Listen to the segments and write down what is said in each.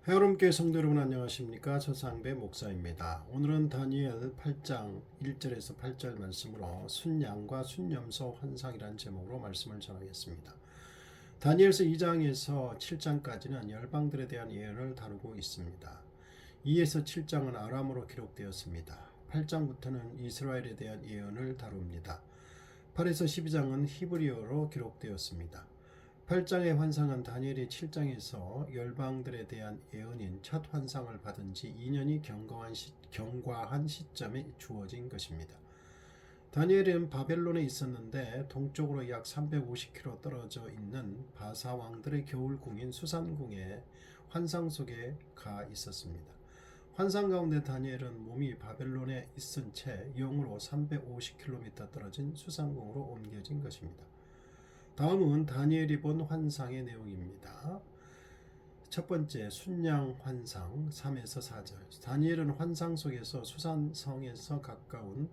헤어롬교회 성도 여러분 안녕하십니까? 저상배 목사입니다. 오늘은 다니엘 8장 1절에서 8절 말씀으로 순양과 순염소 환상이라는 제목으로 말씀을 전하겠습니다. 다니엘서 2장에서 7장까지는 열방들에 대한 예언을 다루고 있습니다. 2에서 7장은 아람어로 기록되었습니다. 8장부터는 이스라엘에 대한 예언을 다룹니다. 8에서 12장은 히브리어로 기록되었습니다. 8장의 환상은 다니엘이 7장에서 열방들에 대한 예언인 첫 환상을 받은 지 2년이 경과한 시점에 주어진 것입니다. 다니엘은 바벨론에 있었는데 동쪽으로 약 350km 떨어져 있는 바사 왕들의 겨울궁인 수산궁에 환상 속에 가 있었습니다. 환상 가운데 다니엘은 몸이 바벨론에 있은 채 영으로 350km 떨어진 수산궁으로 옮겨진 것입니다. 다음은 다니엘이 본 환상의 내용입니다. 첫 번째, 순양 환상 3에서 4절. 다니엘은 환상 속에서 수산성에서 가까운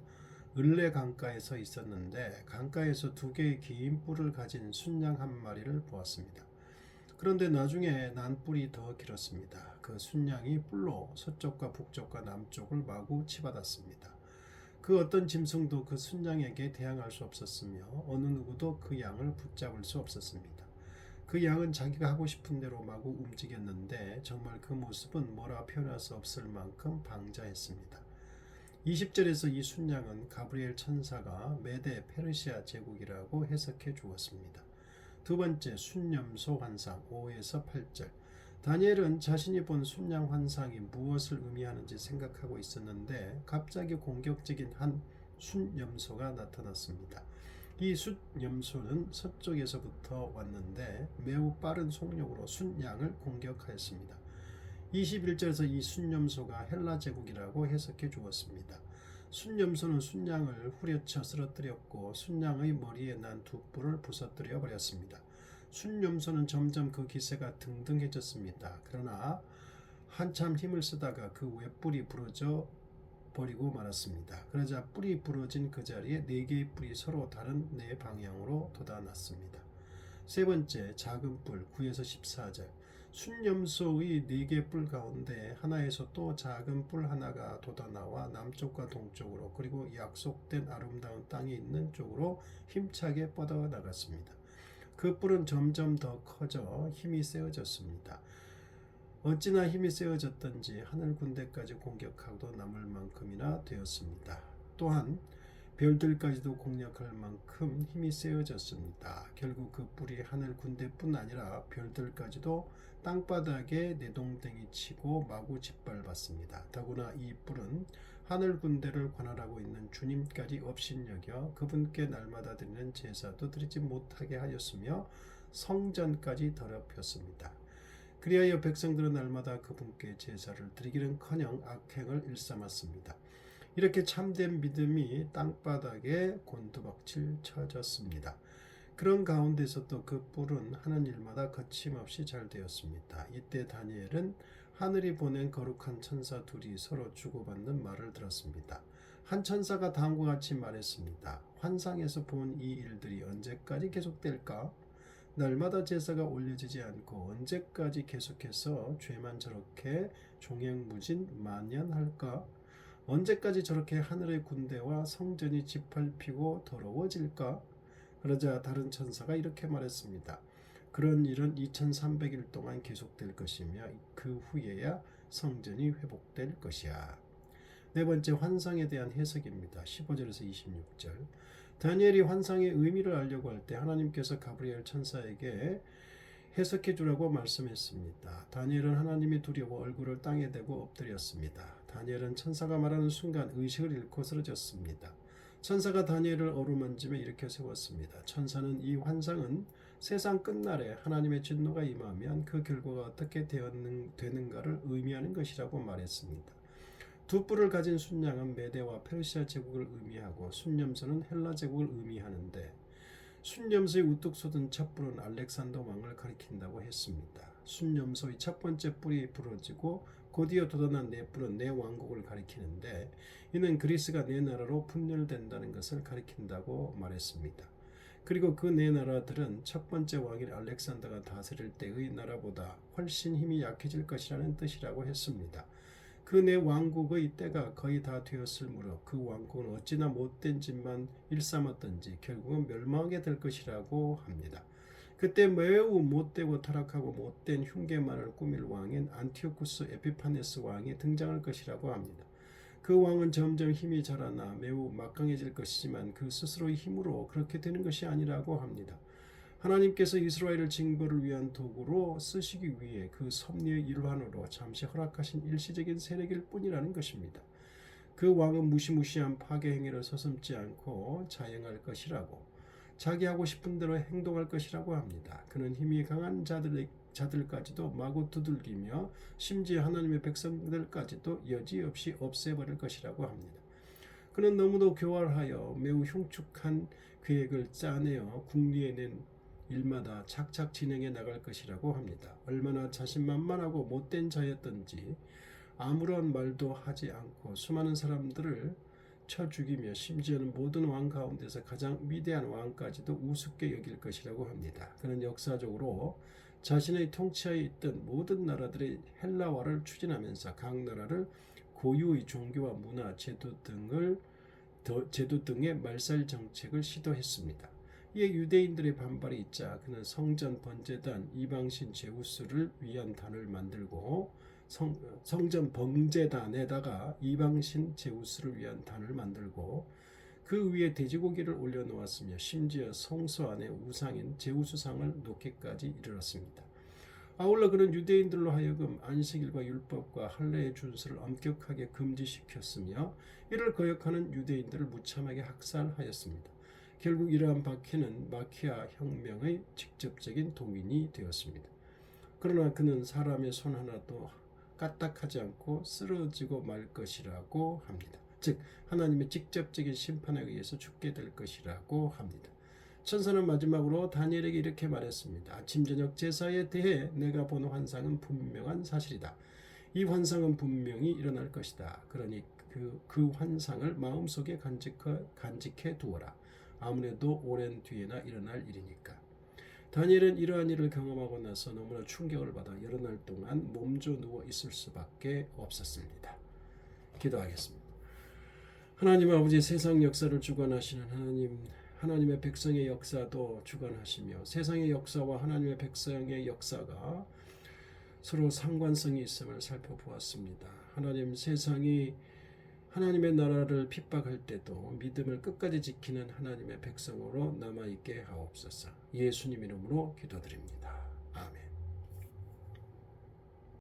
을레 강가에서 있었는데 강가에서 두 개의 긴 뿔을 가진 순양 한 마리를 보았습니다. 그런데 나중에 난 뿔이 더 길었습니다. 그 순양이 뿔로 서쪽과 북쪽과 남쪽을 마구 치받았습니다. 그 어떤 짐승도 그 순양에게 대항할 수 없었으며 어느 누구도 그 양을 붙잡을 수 없었습니다. 그 양은 자기가 하고 싶은 대로 마구 움직였는데 정말 그 모습은 뭐라 표현할 수 없을 만큼 방자했습니다. 20절에서 이 순양은 가브리엘 천사가 메데 페르시아 제국이라고 해석해 주었습니다. 두 번째, 순염소 환상 5에서 8절. 다니엘은 자신이 본 순양 환상이 무엇을 의미하는지 생각하고 있었는데 갑자기 공격적인 한 순염소가 나타났습니다. 이 순염소는 서쪽에서부터 왔는데 매우 빠른 속력으로 순양을 공격하였습니다. 21절에서 이 순염소가 헬라 제국이라고 해석해 주었습니다. 순염소는 순양을 후려쳐 쓰러뜨렸고 순양의 머리에 난 두 뿔을 부서뜨려 버렸습니다. 순염소는 점점 그 기세가 등등해졌습니다. 그러나 한참 힘을 쓰다가 그 외뿔이 부러져 버리고 말았습니다. 그러자 뿔이 부러진 그 자리에 네 개의 뿔이 서로 다른 네 방향으로 돋아났습니다. 세 번째, 작은 뿔 9에서 14절. 순염소의 네 개 뿔 가운데 하나에서 또 작은 뿔 하나가 돋아나와 남쪽과 동쪽으로 그리고 약속된 아름다운 땅이 있는 쪽으로 힘차게 뻗어나갔습니다. 그 뿔은 점점 더 커져 힘이 세어졌습니다. 어찌나 힘이 세어졌던지 하늘 군대까지 공격하고도 남을 만큼이나 되었습니다. 또한 별들까지도 공략할 만큼 힘이 세어졌습니다. 결국 그 뿔이 하늘 군대뿐 아니라 별들까지도 땅바닥에 내동댕이 치고 마구 짓밟았습니다. 더구나 이 뿔은 하늘 군대를 관할하고 있는 주님까지 업신여겨 그분께 날마다 드리는 제사도 드리지 못하게 하였으며 성전까지 더럽혔습니다. 그리하여 백성들은 날마다 그분께 제사를 드리기는커녕 악행을 일삼았습니다. 이렇게 참된 믿음이 땅바닥에 곤두박질 쳐졌습니다. 그런 가운데서 또 그 뿔은 하는 일마다 거침없이 잘 되었습니다. 이때 다니엘은 하늘이 보낸 거룩한 천사 둘이 서로 주고받는 말을 들었습니다. 한 천사가 다음과 같이 말했습니다. 환상에서 본 이 일들이 언제까지 계속될까? 날마다 제사가 올려지지 않고 언제까지 계속해서 죄만 저렇게 종횡무진 만연할까? 언제까지 저렇게 하늘의 군대와 성전이 짓밟히고 더러워질까? 그러자 다른 천사가 이렇게 말했습니다. 그런 일은 2300일 동안 계속될 것이며 그 후에야 성전이 회복될 것이야. 네 번째, 환상에 대한 해석입니다. 15절에서 26절. 다니엘이 환상의 의미를 알려고 할 때 하나님께서 가브리엘 천사에게 해석해 주라고 말씀했습니다. 다니엘은 하나님이 두려워 얼굴을 땅에 대고 엎드렸습니다. 다니엘은 천사가 말하는 순간 의식을 잃고 쓰러졌습니다. 천사가 다니엘을 어루만지며 일으켜 세웠습니다. 천사는 이 환상은 세상 끝날에 하나님의 진노가 임하면 그 결과가 어떻게 되는가를 의미하는 것이라고 말했습니다. 두 뿔을 가진 순양은 메데와 페르시아 제국을 의미하고 순염소는 헬라 제국을 의미하는데 순염소의 우뚝 솟은 첫 뿔은 알렉산더 왕을 가리킨다고 했습니다. 순염소의 첫 번째 뿔이 부러지고 곧이어 돋아난 네 뿔은 네 왕국을 가리키는데 이는 그리스가 네 나라로 분열된다는 것을 가리킨다고 말했습니다. 그리고 그 네 나라들은 첫 번째 왕인 알렉산더가 다스릴 때의 나라보다 훨씬 힘이 약해질 것이라는 뜻이라고 했습니다. 그 네 왕국의 때가 거의 다 되었을 무렵 그 왕국은 어찌나 못된 짓만 일삼았던지 결국은 멸망하게 될 것이라고 합니다. 그때 매우 못되고 타락하고 못된 흉계만을 꾸밀 왕인 안티오쿠스 에피파네스 왕이 등장할 것이라고 합니다. 그 왕은 점점 힘이 자라나 매우 막강해질 것이지만 그 스스로의 힘으로 그렇게 되는 것이 아니라고 합니다. 하나님께서 이스라엘을 징벌을 위한 도구로 쓰시기 위해 그 섭리의 일환으로 잠시 허락하신 일시적인 세력일 뿐이라는 것입니다. 그 왕은 무시무시한 파괴 행위를 서슴지 않고 자행할 것이라고, 자기 하고 싶은 대로 행동할 것이라고 합니다. 그는 힘이 강한 자들까지도 마구 두들기며 심지어 하나님의 백성들까지도 여지없이 없애버릴 것이라고 합니다. 그는 너무도 교활하여 매우 흉측한 계획을 짜내어 궁리해낸 일마다 착착 진행해 나갈 것이라고 합니다. 얼마나 자신만만하고 못된 자였던지 아무런 말도 하지 않고 수많은 사람들을 쳐 죽이며 심지어는 모든 왕 가운데서 가장 위대한 왕까지도 우습게 여길 것이라고 합니다. 그는 역사적으로 자신의 통치하에 있던 모든 나라들의 헬라화를 추진하면서 각 나라를 고유의 종교와 문화, 제도 등의 말살 정책을 시도했습니다. 이에 유대인들의 반발이 있자 그는 성전 번제단 이방신 제우스를 위한 단을 만들고 성전 번제단에다가 이방신 제우스를 위한 단을 만들고 그 위에 돼지고기를 올려놓았으며 심지어 성소 안에 우상인 제우스상을 놓기까지 이르렀습니다. 아울러 그는 유대인들로 하여금 안식일과 율법과 할례의 준수를 엄격하게 금지시켰으며 이를 거역하는 유대인들을 무참하게 학살하였습니다. 결국 이러한 박해는 마키아 혁명의 직접적인 동인이 되었습니다. 그러나 그는 사람의 손 하나도 까딱하지 않고 쓰러지고 말 것이라고 합니다. 즉 하나님의 직접적인 심판에 의해서 죽게 될 것이라고 합니다. 천사는 마지막으로 다니엘에게 이렇게 말했습니다. 아침 저녁 제사에 대해 내가 본 환상은 분명한 사실이다. 이 환상은 분명히 일어날 것이다. 그러니 그 환상을 마음속에 간직해 두어라. 아무래도 오랜 뒤에나 일어날 일이니까. 다니엘은 이러한 일을 경험하고 나서 너무나 충격을 받아 여러 날 동안 몸져 누워 있을 수밖에 없었습니다. 기도하겠습니다. 하나님 아버지, 세상 역사를 주관하시는 하나님의 백성의 역사도 주관하시며 세상의 역사와 하나님의 백성의 역사가 서로 상관성이 있음을 살펴보았습니다. 하나님, 세상이 하나님의 나라를 핍박할 때도 믿음을 끝까지 지키는 하나님의 백성으로 남아있게 하옵소서. 예수님 이름으로 기도드립니다. 아멘.